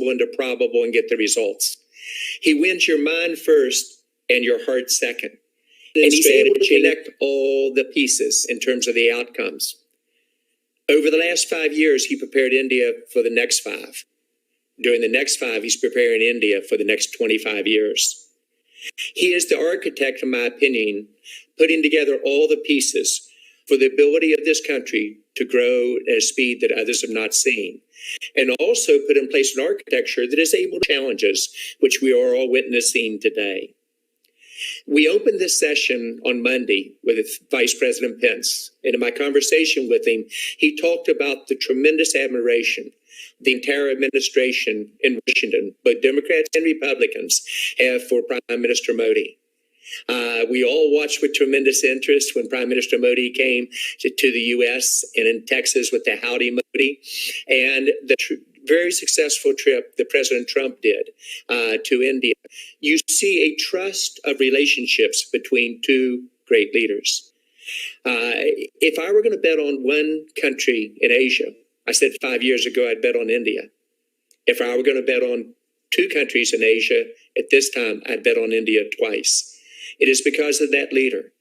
into probable and get the results. He wins your mind first and your heart second. And he's able to connect all the pieces in terms of the outcomes. Over the last 5 years, he prepared India for the next 5. During the next 5, he's preparing India for the next 25 years. He is the architect, in my opinion, putting together all the pieces for the ability of this country to grow at a speed that others have not seen, and also put in place an architecture that is able to challenges which we are all witnessing today. We opened this session on Monday with Vice President Pence, and in my conversation with him, he talked about the tremendous admiration the entire administration in Washington, both Democrats and Republicans, have for Prime Minister Modi. We all watched with tremendous interest when Prime Minister Modi came to the U.S. and in Texas with the Howdy Modi, and the very successful trip that President Trump did to India. You see a trust of relationships between two great leaders. If I were going to bet on one country in Asia, I said 5 years ago I'd bet on India. If I were going to bet on two countries in Asia at this time, I'd bet on India twice. It is because of that leader.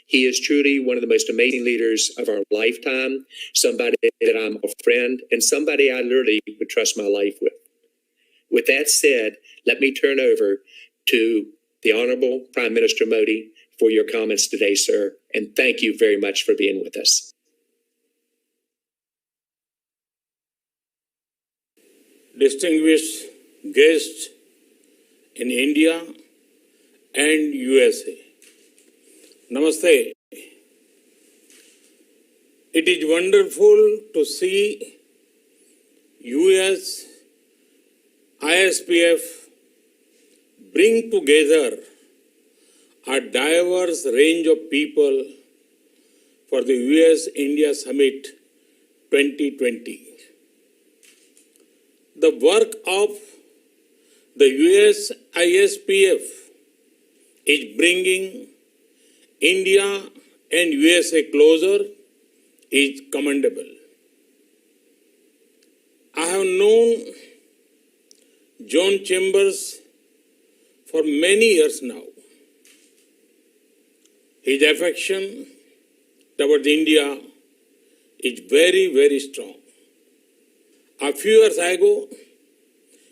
He is truly one of the most amazing leaders of our lifetime, somebody that I'm a friend, and somebody I literally would trust my life with. With that said, let me turn over to the Honorable Prime Minister Modi for your comments today, sir, and thank you very much for being with us. Distinguished guests in India and USA. Namaste. It is wonderful to see US ISPF bring together a diverse range of people for the US-India Summit 2020. The work of the US ISPF is bringing India and USA closer is commendable. I have known John Chambers for many years now. His affection towards India is very, very strong. A few years ago,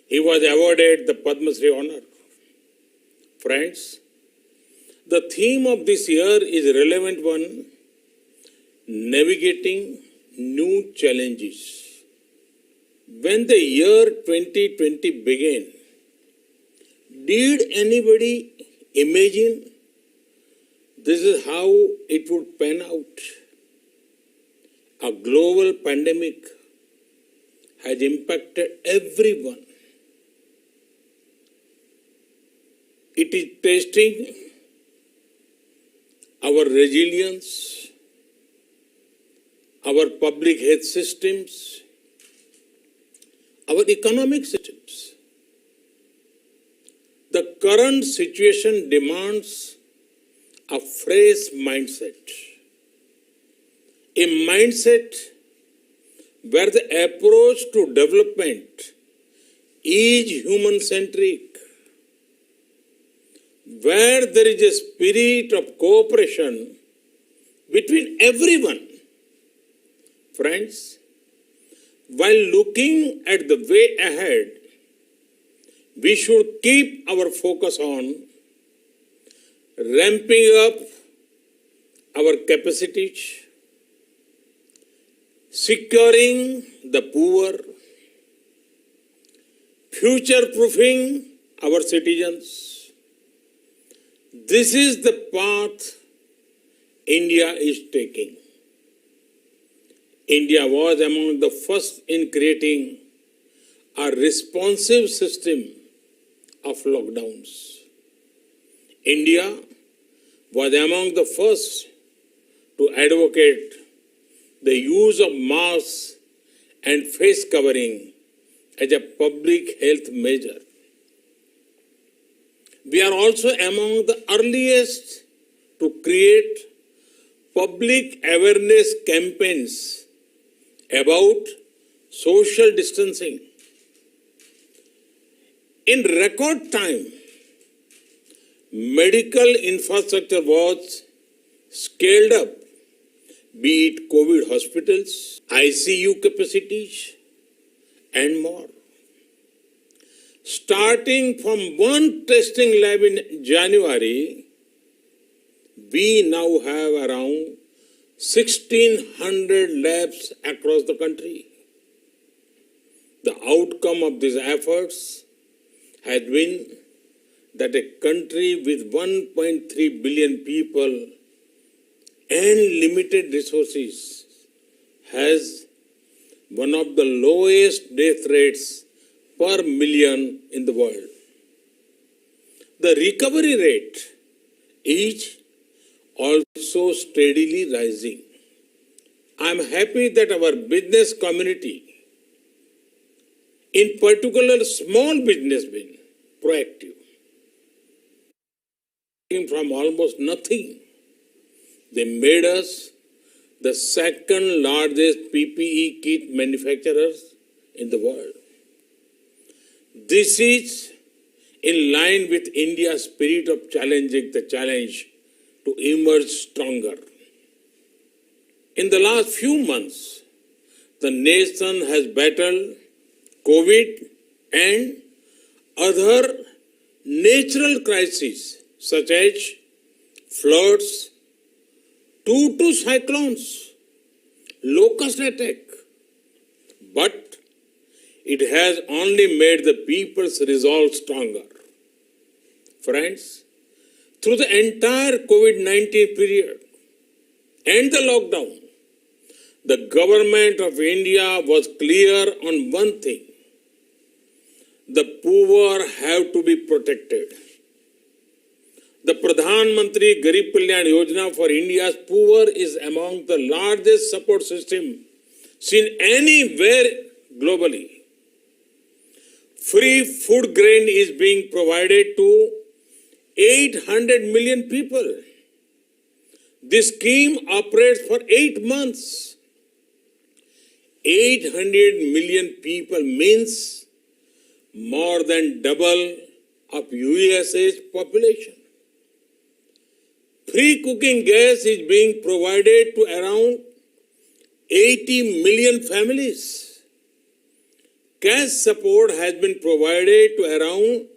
he was awarded the Padma Shri honor. Friends, the theme of this year is a relevant one, navigating new challenges. When the year 2020 began, did anybody imagine this is how it would pan out? A global pandemic has impacted everyone. It is testing our resilience, our public health systems, our economic systems. The current situation demands a fresh mindset. A mindset where the approach to development is human-centric, where there is a spirit of cooperation between everyone. Friends, while looking at the way ahead, we should keep our focus on ramping up our capacities, securing the poor, future-proofing our citizens. This is the path India is taking. India was among the first in creating a responsive system of lockdowns. India was among the first to advocate the use of masks and face covering as a public health measure. We are also among the earliest to create public awareness campaigns about social distancing. In record time, medical infrastructure was scaled up, be it COVID hospitals, ICU capacities, and more. Starting from one testing lab in January, we now have around 1,600 labs across the country. The outcome of these efforts has been that a country with 1.3 billion people and limited resources has one of the lowest death rates per million in the world. The recovery rate is also steadily rising. I am happy that our business community, in particular small businessmen, proactive. From almost nothing, they made us the second largest PPE kit manufacturers in the world. This is in line with India's spirit of challenging the challenge to emerge stronger. In the last few months, the nation has battled COVID and other natural crises such as floods, two cyclones, locust attack. But it has only made the people's resolve stronger. Friends, through the entire COVID-19 period and the lockdown, the government of India was clear on one thing: the poor have to be protected. The Pradhan Mantri Garib Kalyan Yojana for India's poor is among the largest support system seen anywhere globally. Free food grain is being provided to 800 million people. This scheme operates for 8 months. 800 million people means more than double of USA's population. Free cooking gas is being provided to around 80 million families. Cash support has been provided to around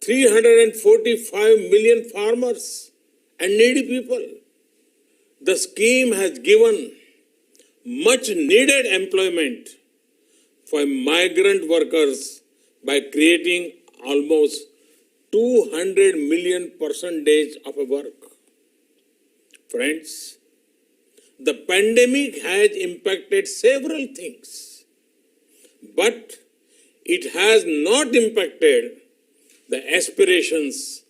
345 million farmers and needy people. The scheme has given much needed employment for migrant workers by creating almost 200 million percentage of work. Friends, the pandemic has impacted several things, but it has not impacted the aspirations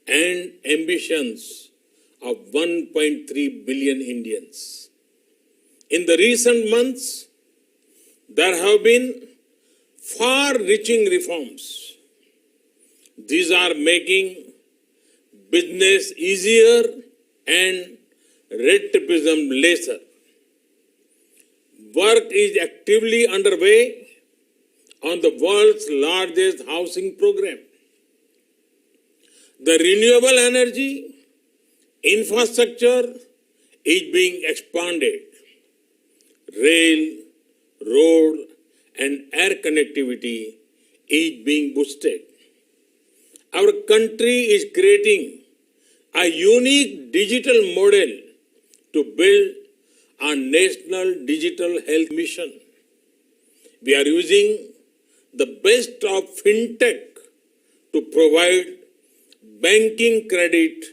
and ambitions of 1.3 billion Indians. In the recent months, there have been far-reaching reforms. These are making business easier and red tapeism lesser. Work is actively underway on the world's largest housing program. The renewable energy infrastructure is being expanded. Rail, road, and air connectivity is being boosted. Our country is creating a unique digital model to build a national digital health mission. We are using the best of fintech to provide banking credit,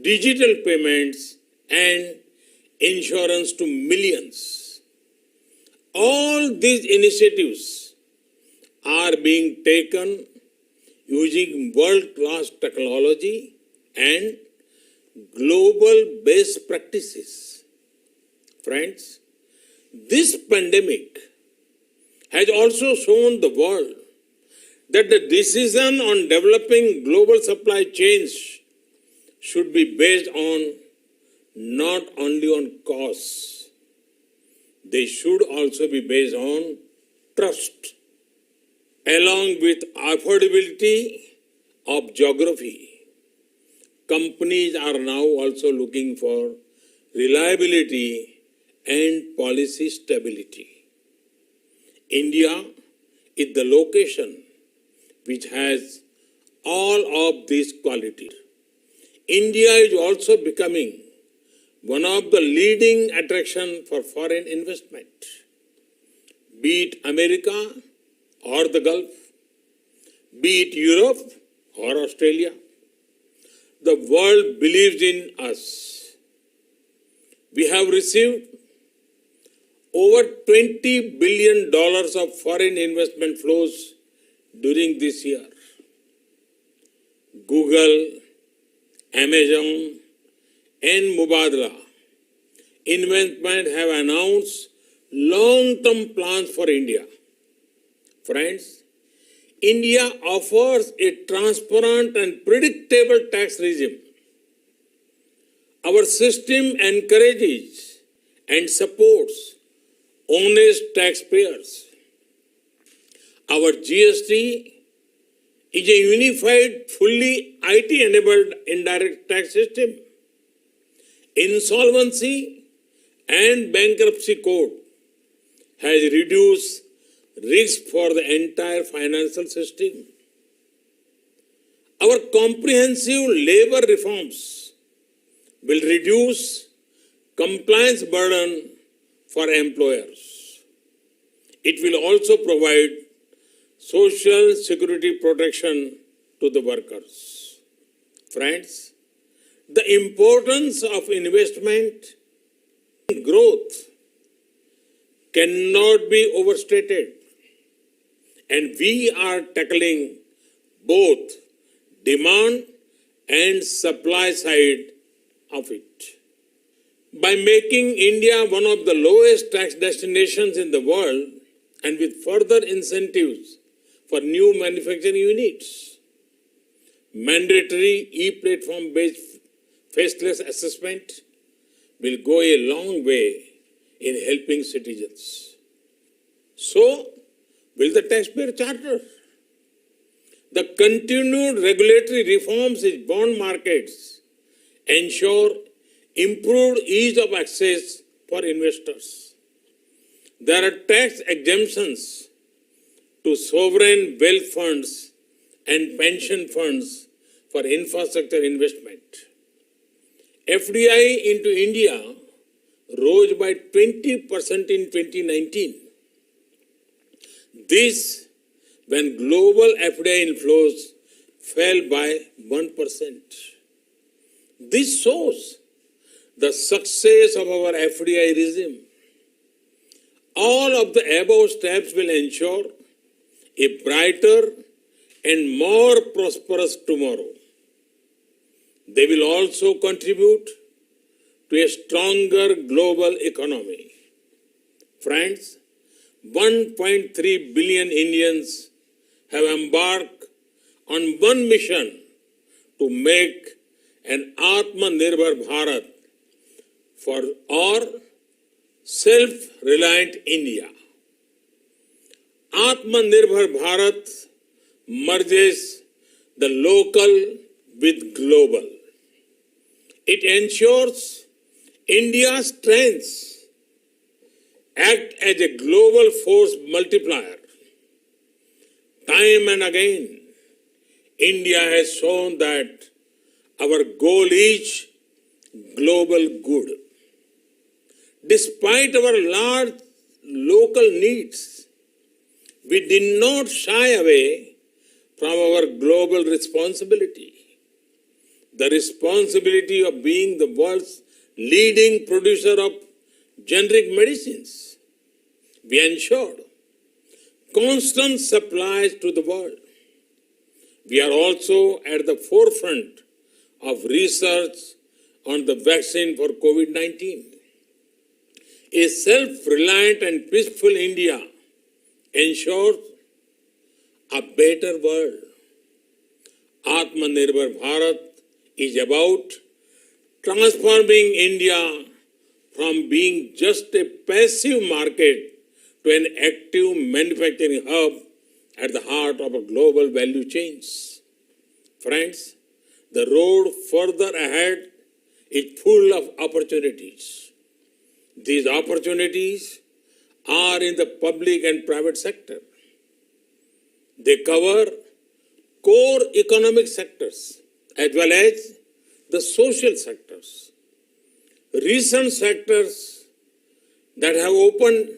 digital payments, and insurance to millions. All these initiatives are being taken using world-class technology and global best practices. Friends, this pandemic has also shown the world that the decision on developing global supply chains should be based on not only on costs, they should also be based on trust. Along with affordability of geography, companies are now also looking for reliability and policy stability. India is the location which has all of these qualities. India is also becoming one of the leading attractions for foreign investment, be it America or the Gulf, be it Europe or Australia. The world believes in us. We have received over $20 billion of foreign investment flows during this year. Google, Amazon, and MODHI investment have announced long-term plans for India. Friends, India offers a transparent and predictable tax regime. Our system encourages and supports honest taxpayers. Our GST is a unified, fully IT-enabled indirect tax system. Insolvency and bankruptcy code has reduced risk for the entire financial system. Our comprehensive labor reforms will reduce compliance burden for employers. It will also provide social security protection to the workers. Friends, the importance of investment and growth cannot be overstated, and we are tackling both demand and supply side of it. By making India one of the lowest tax destinations in the world and with further incentives for new manufacturing units, mandatory e-platform based faceless assessment will go a long way in helping citizens. So, will the taxpayer charter? The continued regulatory reforms in bond markets ensure improved ease of access for investors. There are tax exemptions to sovereign wealth funds and pension funds for infrastructure investment. FDI into India rose by 20% in 2019. This when global FDI inflows fell by 1%. This shows the success of our FDI regime. All of the above steps will ensure a brighter and more prosperous tomorrow. They will also contribute to a stronger global economy. Friends, 1.3 billion Indians have embarked on one mission to make an Atmanirbhar Bharat or self-reliant India. Atmanirbhar Bharat merges the local with global. It ensures India's strengths act as a global force multiplier. Time and again, India has shown that our goal is global good. Despite our large local needs, we did not shy away from our global responsibility. The responsibility of being the world's leading producer of generic medicines. We ensured constant supplies to the world. We are also at the forefront of research on the vaccine for COVID-19. A self-reliant and peaceful India ensures a better world. Atmanirbhar Bharat is about transforming India from being just a passive market to an active manufacturing hub at the heart of a global value chains. Friends, the road further ahead is full of opportunities. These opportunities are in the public and private sector. They cover core economic sectors as well as the social sectors. Recent sectors that have opened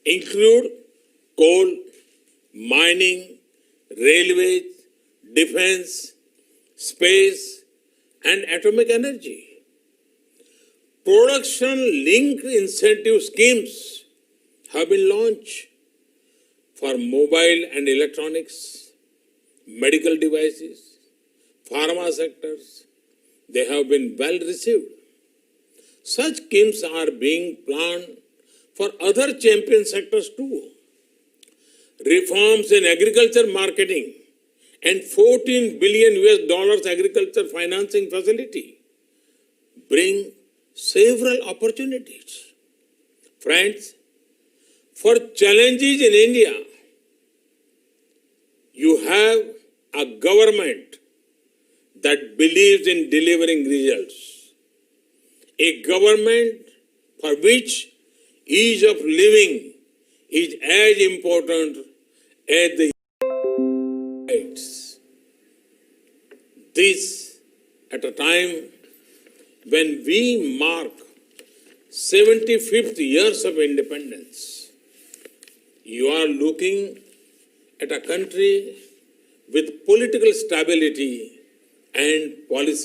include coal, mining, railways, defense, space, and atomic energy. Production-linked incentive schemes have been launched for mobile and electronics, medical devices, pharma sectors. They have been well received. Such schemes are being planned for other champion sectors too. Reforms in agriculture marketing and $14 billion agriculture financing facility bring several opportunities. Friends, for challenges in India, you have a government that believes in delivering results. A government for which ease of living is as important as the rights. This at a time when we mark 75th years of independence. You are looking at a country with political stability and policy